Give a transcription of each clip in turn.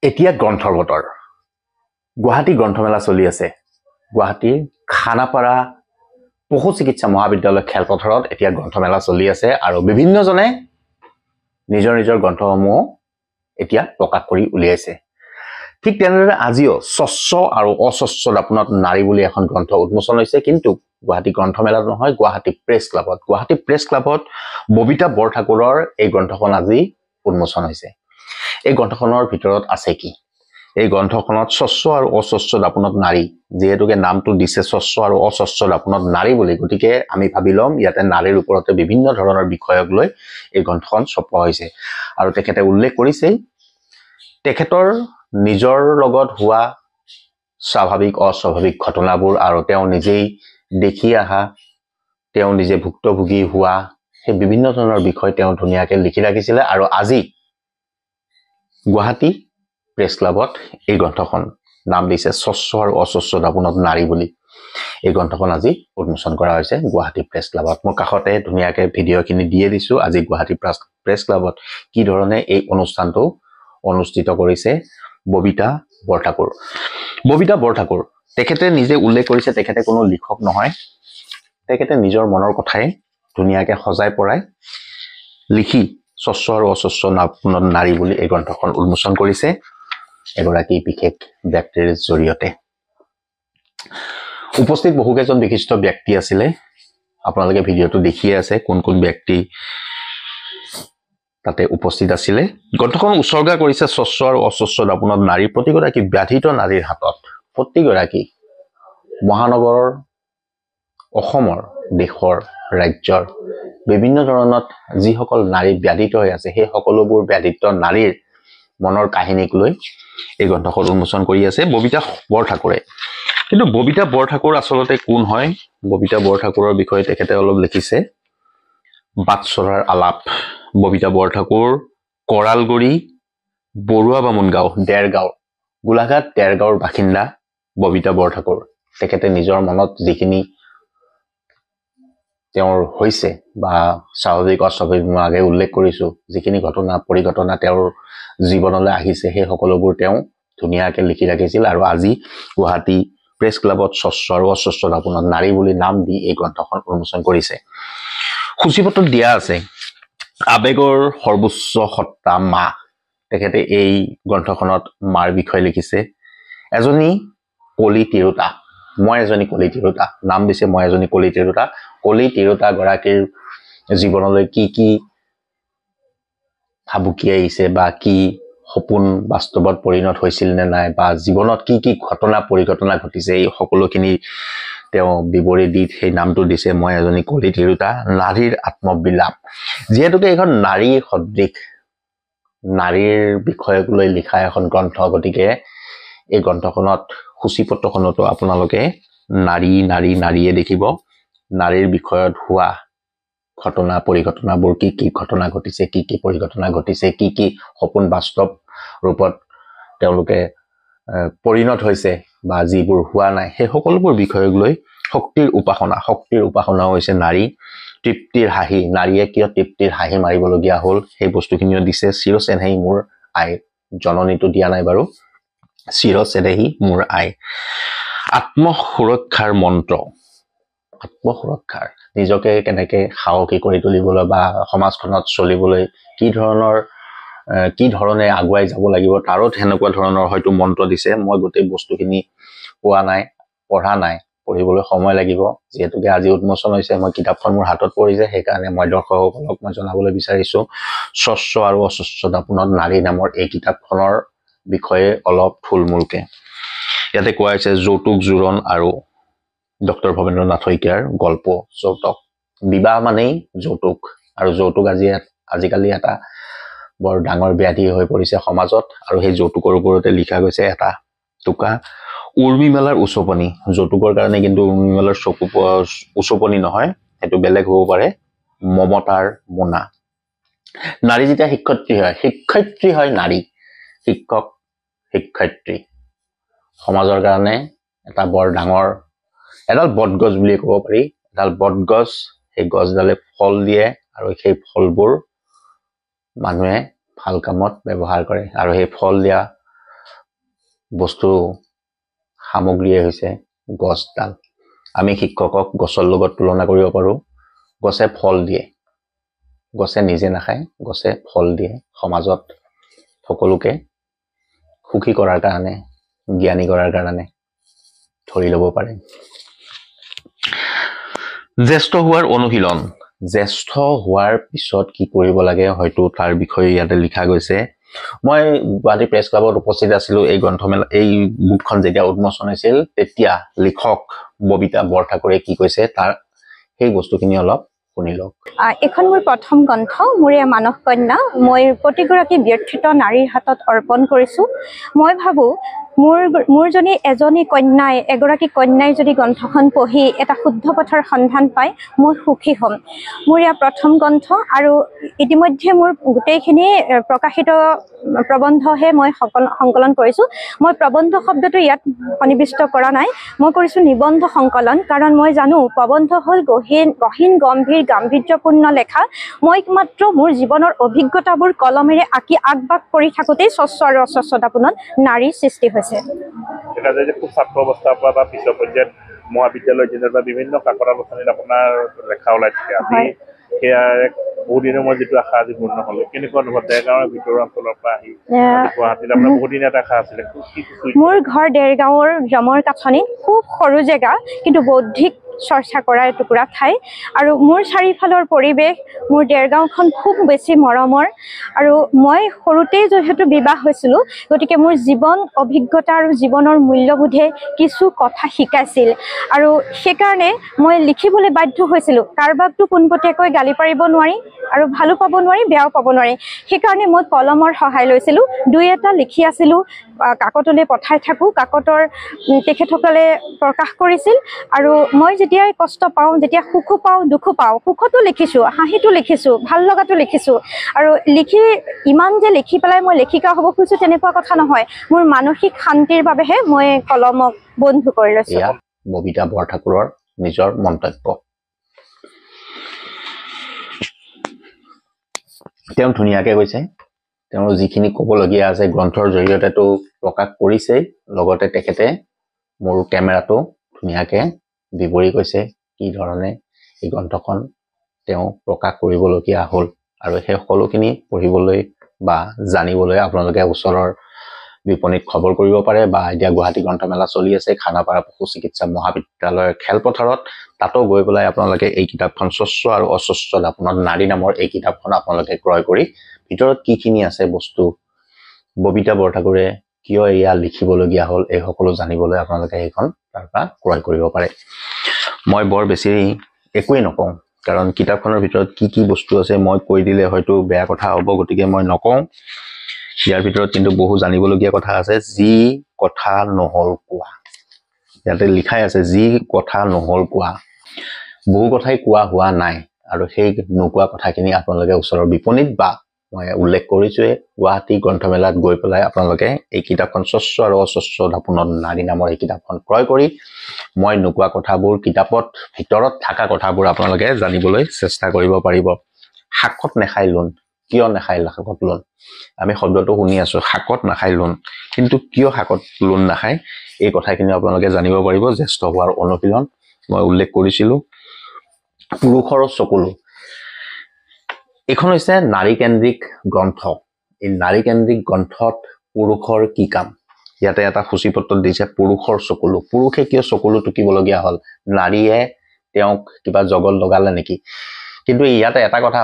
এতিয়া গ্ৰন্থৰ বতৰ গুৱাহাটী গ্ৰন্থমেলা চলি আছে গুৱাহাটীৰ খানাপাৰা পশু চিকিৎসা মহাবিদ্যালয় খেলপথাৰত এতিয়া গ্ৰন্থমেলা চলি আছে আৰু বিভিন্নজনে নিজৰ নিজৰ গ্ৰন্থসমূহ এতিয়া প্ৰকাশ কৰি উলিয়াইছে ঠিক তেনেদৰে আজিও স্বচ্ছ আৰু অস্বচ্ছ দাপোণত নাৰী বুলি এখন গ্ৰন্থ উন্মোচন হৈছে কিন্তু গুৱাহাটী গ্ৰন্থমেলাত নহয় গুৱাহাটী প্ৰেছ ক্লাবত ববিতা বৰঠাকুৰৰ এই গ্ৰন্থখন আজি উন্মোচন হৈছে এই গ্ৰন্থখনৰ ভিতৰত আছে কি এই গ্ৰন্থখনত স্বচ্ছ আৰু অস্বচ্ছ দাপোণত নাৰী যেহেতুকে নামটো দিছে স্বচ্ছ আৰু অস্বচ্ছ দাপোণত নাৰী বুলি গতিকে আমি ভাবি লম ইয়াতে নাৰীৰ ওপৰতে বিভিন্ন ধৰণৰ বিষয়ক লৈ এই গ্ৰন্থখন ছপোৱা হৈছে আৰু তেখেতে উল্লেখ কৰিছে তেখেতৰ নিজৰ লগত হোৱা স্বাভাৱিক অস্বাভাৱিক ঘটনাবোৰ আৰু তেওঁ নিজেই দেখি আহা তেওঁ নিজে ভুক্তভোগী হোৱা সেই বিভিন্ন ধৰণৰ বিষয় তেওঁ ধুনীয়াকৈ লিখি ৰাখিছিলে আৰু আজি গুৱাহাটী প্ৰেছ ক্লাবত এই গ্ৰন্থখন নাম দিছে স্বচ্ছ আৰু অস্বচ্ছ দাপোণত নাৰী বুলি এই গ্ৰন্থখন আজি উন্মোচন কৰা হৈছে গুৱাহাটী প্ৰেছ ক্লাবত মই কাষতে ধুনীয়াকৈ ভিডিঅ'খিনি দিয়ে দিছো আজি গুৱাহাটী প্ৰেছ ক্লাবত কি ধৰণে এই অনুষ্ঠানটো অনুষ্ঠিত কৰিছে ববিতা বৰঠাকুৰ তেখেতে নিজে উল্লেখ কৰিছে তেখেতে কোনো লিখক নহয় তেখেতে নিজৰ মনৰ কথাই ধুনীয়াকৈ সজাই পৰাই লিখি স্বচ্ছ আৰু অস্বচ্ছ দাপোণত নাৰী বুলি এই গ্ৰন্থখন উন্মোচন কৰিছে এগৰাকী বিশেষ ব্যক্তিৰ জৰিয়তে উপস্থিত বহুকেইজন বিশিষ্ট ব্যক্তি আছিলে আপোনালোকে ভিডিঅ'টো দেখিয়ে আছে কোন কোন ব্যক্তি তাতে উপস্থিত আছিলে গ্ৰন্থখন উৎসৰ্গা কৰিছে স্বচ্ছ আৰু অস্বচ্ছ দাপোণত নাৰী প্ৰতিগৰাকী ব্যাধিত নাৰীৰ হাতত প্ৰতিগৰাকী মহানগৰৰ অসমৰ দেশৰ ৰাজ্যৰ বিভিন্ন ধৰণত যিসকল নাৰী ব্যাধিত হৈ আছে সেই সকলোবোৰ ব্যাধিত নাৰীৰ মনৰ কাহিনীক লৈ এই গ্ৰন্থখন উন্মোচন কৰি আছে ববিতা বৰঠাকুৰে কিন্তু ববিতা বৰঠাকুৰ আচলতে কোন হয় ববিতা বৰঠাকুৰৰ বিষয়ে তেখেতে অলপ লিখিছে বাটচৰাৰ আলাপ ববিতা বৰঠাকুৰ কৰালগুৰি বৰুৱা বামুণ গাঁও দেৰগাঁও গোলাঘাট দেৰগাঁৱৰ বাসিন্দা ববিতা বৰঠাকুৰ তেখেতে নিজৰ মনত যিখিনি তেওঁৰ হৈছে বা স্বাভাৱিক অস্বাভাৱিক মই আগে উল্লেখ কৰিছো যিখিনি ঘটনা পৰিঘটনা তেওঁৰ জীৱনলৈ আহিছে সেই সকলোবোৰ তেওঁ ধুনীয়াকৈ লিখি ৰাখিছিল আৰু আজি গুৱাহাটী প্ৰেছ ক্লাবত স্বচ্ছ আৰু অস্বচ্ছ দাপোণত নাৰী বুলি নাম দি এই গ্ৰন্থখন উন্মোচন কৰিছে সূচীপত্ৰত দিয়া আছে আবেগৰ সৰ্বোচ্চ সত্তা মা তেখেতে এই গ্ৰন্থখনত মাৰ বিষয়ে লিখিছে এজনী কলি তিৰোতা মই এজনী কলি তিৰোতা নাম দিছে মই এজনী কলি তিৰোতা গৰাকীৰ জীৱনলৈ কি কি ভাবুকি আহিছে বা কি সপোন বাস্তৱত পৰিণত হৈছিল নে নাই বা জীৱনত কি কি ঘটনা পৰিঘটনা ঘটিছে এই সকলোখিনি তেওঁ বিৱৰি দি সেই নামটো দিছে মই এজনী কলি তিৰোতা নাৰীৰ আত্মবিলাপ যিহেতুকে এখন নাৰীৰ সদৃশ নাৰীৰ বিষয়ক লৈ লিখা এখন গ্ৰন্থ গতিকে এই গ্ৰন্থখনত সূচীপত্ৰখনতো আপোনালোকে নাৰীয়ে দেখিব নাৰীৰ বিষয়ত হোৱা ঘটনা পৰিঘটনাবোৰ কি কি ঘটনা ঘটিছে কি কি পৰিঘটনা ঘটিছে কি কি সপোন বাস্তৱ ৰূপত তেওঁলোকে পৰিণত হৈছে বা যিবোৰ হোৱা নাই সেই সকলোবোৰ বিষয়ক লৈ শক্তিৰ উপাসনা হৈছে নাৰী তৃপ্তিৰ হাঁহি নাৰীয়ে কিয় তৃপ্তিৰ হাঁহি মাৰিবলগীয়া হ'ল সেই বস্তুখিনিও দিছে চিৰচেনেহী মোৰ আই জননীটো দিয়া নাই বাৰু চিৰচেনেহী মোৰ আই আত্মসুৰক্ষাৰ মন্ত্ৰ আত্মসুৰক্ষাৰ নিজকে কেনেকে সাহসী কৰি তুলিবলৈ বা সমাজখনত চলিবলৈ কি ধৰণে আগুৱাই যাব লাগিব তাৰো সেনেকুৱা ধৰণৰ হয়তো মন্ত্ৰ দিছে মই গোটেই বস্তুখিনি পঢ়া নাই পঢ়িবলৈ সময় লাগিব যিহেতুকে আজি উন্মোচন হৈছে মই কিতাপখন মোৰ হাতত পৰিছে সেইকাৰণে মই দৰ্শকসকলক মই জনাবলৈ বিচাৰিছো স্বচ্ছ আৰু অস্বচ্ছ দাপোণত নাৰী নামৰ এই কিতাপখনৰ বিষয়ে অলপ থুলমূলকে ইয়াতে কোৱা হৈছে যৌতুক জোৰণ আৰু ডক্টৰ ভৱেন্দ্ৰনাথ শইকীয়াৰ গল্প যৌতুক বিবাহ মানেই যৌতুক আৰু যৌতুক আজিকালি এটা বৰ ডাঙৰ ব্যাধি হৈ পৰিছে সমাজত আৰু সেই যৌতুকৰ ওপৰতে লিখা গৈছে এটা টোকা উৰ্মিমেলাৰ উচপনি যৌতুকৰ কাৰণে কিন্তু উৰ্মিমেলাৰ উচপনি নহয় সেইটো বেলেগ হ'ব পাৰে মমতাৰ মোনা নাৰী যেতিয়া শিক্ষয়িত্ৰী হয় নাৰী শিক্ষক শিক্ষয়িত্ৰী সমাজৰ কাৰণে এটা বৰ ডাঙৰ এডাল বটগছ বুলি ক'ব পাৰি এডাল বটগছ সেই গছডালে ফল দিয়ে আৰু সেই ফলবোৰ মানুহে ভাল কামত ব্যৱহাৰ কৰে আৰু সেই ফল দিয়া বস্তু সামগ্ৰীয়ে হৈছে গছডাল। আমি শিক্ষকক গছৰ লগত তুলনা কৰিব পাৰোঁ। গছে ফল দিয়ে, গছে নিজে নাখায়, গছে ফল দিয়ে সমাজত সকলোকে সুখী কৰাৰ কাৰণে, জ্ঞানী কৰাৰ কাৰণে ধৰি ল'ব পাৰে। জ্যেষ্ঠ হোৱাৰ অনুশীলন। জ্যেষ্ঠ হোৱাৰ পিছত কি কৰিব লাগে হয়তো তাৰ বিষয়ে ইয়াতে লিখা গৈছে। মই গুৱাহাটী প্ৰেছ ক্লাবত উপস্থিত আছিলোঁ এই গ্ৰন্থমেলা, এই বুকখন যেতিয়া উন্মোচন হৈছিল তেতিয়া লিখক ববিতা বৰঠাকুৰে কি কৈছে তাৰ সেই বস্তুখিনি অলপ শুনি লওক। এখন মোৰ প্ৰথম গ্ৰন্থ, মোৰ মানস কন্যা, মই প্ৰতিগৰাকী ব্যৰ্থিত নাৰীৰ হাতত অৰ্পণ কৰিছোঁ। মই ভাবোঁ মোৰ যদি এগৰাকী কন্যাই যদি গ্ৰন্থখন পঢ়ি এটা শুদ্ধ পথৰ সন্ধান পায় মই সুখী হ'ম। মোৰ প্ৰথম গ্ৰন্থ আৰু ইতিমধ্যে মোৰ গোটেইখিনি প্ৰকাশিত প্ৰবন্ধহে মই সংকলন কৰিছোঁ। মই প্ৰবন্ধ শব্দটো ইয়াত সন্নিৱিষ্ট কৰা নাই, মই কৰিছোঁ নিবন্ধ সংকলন। কাৰণ মই জানো প্ৰবন্ধ হ'ল গহীন গম্ভীৰ গাম্ভীৰ্যপূৰ্ণ লেখা। মই মাত্ৰ মোৰ জীৱনৰ অভিজ্ঞতাবোৰ কলমেৰে আঁকি আগবাগ কৰি থাকোঁতেই স্বচ্ছ আৰু অস্বচ্ছতাপূৰ্ণ নাৰীৰ সৃষ্টি হৈছে। দেখা যায় যে খুব ছাত্ৰ অৱস্থাৰ পৰা বা পিছৰ পৰ্যায়ত মহাবিদ্যালয় বা বিভিন্ন কাকত আলোচনীত আপোনাৰ লেখা ওলাই থাকে। আজি সেয়া বহু দিনৰ মূৰত যিটো আশা আজি পূৰ্ণ হ'ল, কেনেকুৱা অনুভৱ? দেৰগাঁৱৰ ভিতৰুৱা অঞ্চলৰ পৰা আহি গুৱাহাটীত আপোনাৰ বহুদিন এটা আশা আছিলে। মোৰ ঘৰ দেৰগাঁৱৰ জমৰ কাঠনি, খুব সৰু জেগা কিন্তু বৌদ্ধিক চৰ্চা কৰা এটুকুৰা ঠাই। আৰু মোৰ চাৰিওফালৰ পৰিৱেশ, মোৰ দেৰগাঁওখন খুব বেছি মৰমৰ। আৰু মই সৰুতেই যিহেতু বিবাহ হৈছিলোঁ গতিকে মোৰ জীৱন অভিজ্ঞতা আৰু জীৱনৰ মূল্যবোধে কিছু কথা শিকাইছিল। আৰু সেইকাৰণে মই লিখিবলৈ বাধ্য হৈছিলোঁ। কাৰোবাকতো পোনপটীয়াকৈ গালি পাৰিব নোৱাৰি আৰু ভালো পাব নোৱাৰি, বেয়াও পাব নোৱাৰি। সেইকাৰণে মই কলমৰ সহায় লৈছিলোঁ, দুই এটা লিখি আছিলোঁ, কাকতলৈ পঠাই থাকোঁ। কাকতৰ তেখেতসকলে প্ৰকাশ কৰিছিল। আৰু মই যেতিয়াই কষ্ট পাওঁ, যেতিয়া সুখো পাওঁ দুখো পাওঁ, সুখতো লিখিছোঁ, হাঁহিটো লিখিছোঁ, ভাল লগাটো লিখিছোঁ। আৰু ইমান যে লিখি পেলাই মই লেখিকা হ'ব খুজিছোঁ তেনেকুৱা কথা নহয়। মোৰ মানসিক শান্তিৰ বাবেহে মই কলমক বন্ধু কৰি লৈছোঁ। ববিতা বৰঠাকুৰৰ নিজৰ মন্তব্য। তেওঁ ধুনীয়াকে কৈছে, তেওঁৰ যিখিনি ক'বলগীয়া আছে গ্ৰন্থৰ জৰিয়তেতো প্ৰকাশ কৰিছেই, লগতে তেখেতে মোৰ কেমেৰাটো ধুনীয়াকে বিৱৰি কৈছে কি ধৰণে এই গ্ৰন্থখন তেওঁ প্ৰকাশ কৰিবলগীয়া হ'ল। আৰু সেই সকলোখিনি পঢ়িবলৈ বা জানিবলৈ আপোনালোকে ওচৰৰ বিপণীত খবৰ কৰিব পাৰে, বা এতিয়া গুৱাহাটী গ্ৰন্থমেলা চলি আছে খানাপাৰা পশু চিকিৎসা মহাবিদ্যালয়ৰ খেলপথাৰত, তাতো গৈ পেলাই আপোনালোকে এই কিতাপখন স্বচ্ছ আৰু অস্বচ্ছ দাপোনত নাৰী নামৰ এই কিতাপখন আপোনালোকে ক্ৰয় কৰি ভিতৰত কিখিনি আছে বস্তু, ববিতা বৰঠাকুৰে কিয় এয়া লিখিবলগীয়া হ'ল, এই সকলো জানিবলৈ আপোনালোকে এইখন তাৰ পৰা ক্ৰয় কৰিব পাৰে। মই বৰ বেছি একোৱেই নকওঁ, কাৰণ কিতাপখনৰ ভিতৰত কি বস্তু আছে মই কৈ দিলে হয়তো বেয়া কথা হ'ব, গতিকে মই নকওঁ। ইয়াৰ ভিতৰত কিন্তু বহু জানিবলগীয়া কথা আছে। যি কথা নহ'ল কোৱা, ইয়াতে লিখাই আছে যি কথা নহ'ল কোৱা। বহু কথাই কোৱা হোৱা নাই, আৰু সেই নোকোৱা কথাখিনি আপোনালোকে ওচৰৰ বিপণীত বা মই উল্লেখ কৰিছোঁৱে গুৱাহাটী গ্ৰন্থমেলাত গৈ পেলাই আপোনালোকে এই কিতাপখন স্বচ্ছ আৰু অস্বচ্ছ দাপোনত নাৰী নামৰ এই কিতাপখন ক্ৰয় কৰি মই নোকোৱা কথাবোৰ, কিতাপত ভিতৰত থকা কথাবোৰ আপোনালোকে জানিবলৈ চেষ্টা কৰিব পাৰিব। শাকত নাখায় লোণ, কিয় নাখায় শাকত লোণ? আমি শব্দটো শুনি আছোঁ, শাকত নাখায় লোণ, কিন্তু কিয় শাকত লোণ নাখায় এই কথাখিনি আপোনালোকে জানিব পাৰিব। জ্যেষ্ঠ হোৱাৰ অনুশীলন মই উল্লেখ কৰিছিলোঁ। পুৰুষৰ চকুলো, এইখন হৈছে নাৰীকেন্দ্ৰিক গ্ৰন্থ। এই নাৰীকেন্দ্ৰিক গ্ৰন্থত পুৰুষৰ কি কাম, ইয়াতে এটা সূচীপত্ৰত দিছে পুৰুষৰ চকুলো। পুৰুষে কিয় চকুলো টুকিবলগীয়া হ'ল? নাৰীয়ে তেওঁক কিবা জগত লগালে নেকি? কিন্তু ইয়াতে এটা কথা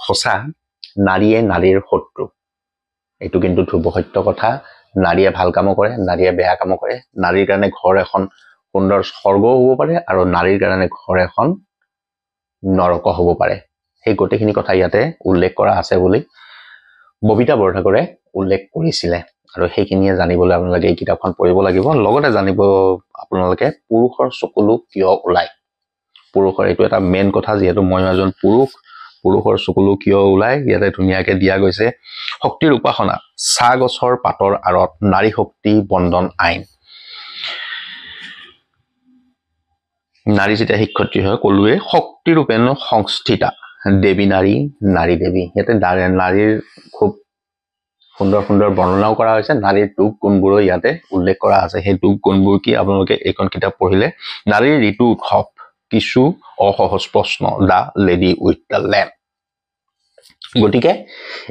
সঁচা, নাৰীয়ে নাৰীৰ শত্ৰু। এইটো কিন্তু ধ্ৰুৱ সত্য কথা। নাৰীয়ে ভাল কামো কৰে, নাৰীয়ে বেয়া কামো কৰে। নাৰীৰ কাৰণে ঘৰ এখন সুন্দৰ স্বৰ্গও হ'ব পাৰে, আৰু নাৰীৰ কাৰণে ঘৰ এখন নৰক হ'ব পাৰে। সেই গোটেইখিনি কথা ইয়াতে উল্লেখ কৰা আছে বুলি ববিতা বৰঠাকুৰে উল্লেখ কৰিছিলে, আৰু সেইখিনিয়ে জানিবলৈ আপোনালোকে এই কিতাপখন পঢ়িব লাগিব। লগতে জানিব আপোনালোকে পুৰুষৰ চকুলো কিয় ওলায়। পুৰুষৰ এইটো এটা মেইন কথা, যিহেতু মই এজন পুৰুষ। পুৰুষৰ চকুলো কিয় ওলায় ইয়াতে ধুনীয়াকে দিয়া গৈছে। শক্তিৰ উপাসনা, চাহ গছৰ পাতৰ আঁৰত নাৰী শক্তি বন্দন আইন। নাৰী যেতিয়া শিক্ষয়িত্ৰী হয় ক'লোৱে, শক্তিৰূপেনো সংস্থিতা দেৱী নাৰী, নাৰী দেৱী। ইয়াতে নাৰীৰ খুব সুন্দৰ সুন্দৰ বৰ্ণনাও কৰা হৈছে নাৰীৰ দুখ গুণবোৰো ইয়াতে উল্লেখ কৰা আছে সেই দুখ গুণবোৰ কি আপোনালোকে এইখন কিতাপ পঢ়িলে নাৰীৰ ঋতু উৎসৱ কিছু অসহজ প্ৰশ্ন দা লেডি উইথ দ্য লেম্প গতিকে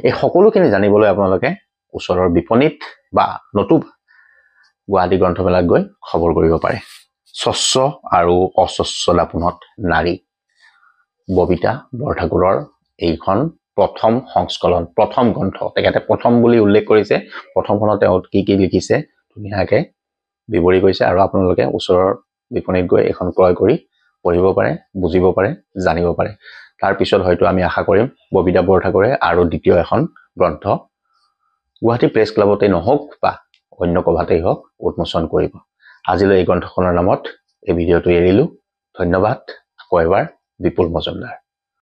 এই সকলোখিনি জানিবলৈ আপোনালোকে ওচৰৰ বিপণীত বা নতুবা গুৱাহাটী গ্ৰন্থমেলাত গৈ খবৰ কৰিব পাৰে স্বচ্ছ আৰু অস্বচ্ছ দাপোণত নাৰী ববিতা বৰঠাকুৰৰ এইখন প্ৰথম সংস্কলন প্ৰথম গ্ৰন্থ তেখেতে প্ৰথম বুলি উল্লেখ কৰিছে প্ৰথমখনত তেওঁ কি লিখিছে ধুনীয়াকৈ বিৱৰি কৰিছে আৰু আপোনালোকে ওচৰৰ বিপণীত গৈ এখন ক্ৰয় কৰি পঢ়িব পাৰে বুজিব পাৰে জানিব পাৰে তাৰ পিছত হয়তো আমি আশা কৰিম ববিতা বৰঠাকুৰে আৰু দ্বিতীয় এখন গ্ৰন্থ গুৱাহাটী প্ৰেছ ক্লাবতে নহওক বা অন্য ক'ৰবাতেই হওক উন্মোচন কৰিব আজিলৈ এই গ্ৰন্থখনৰ নামত এই ভিডিঅ'টো এৰিলোঁ ধন্যবাদ আকৌ এবাৰ বিপুল মজুমদাৰ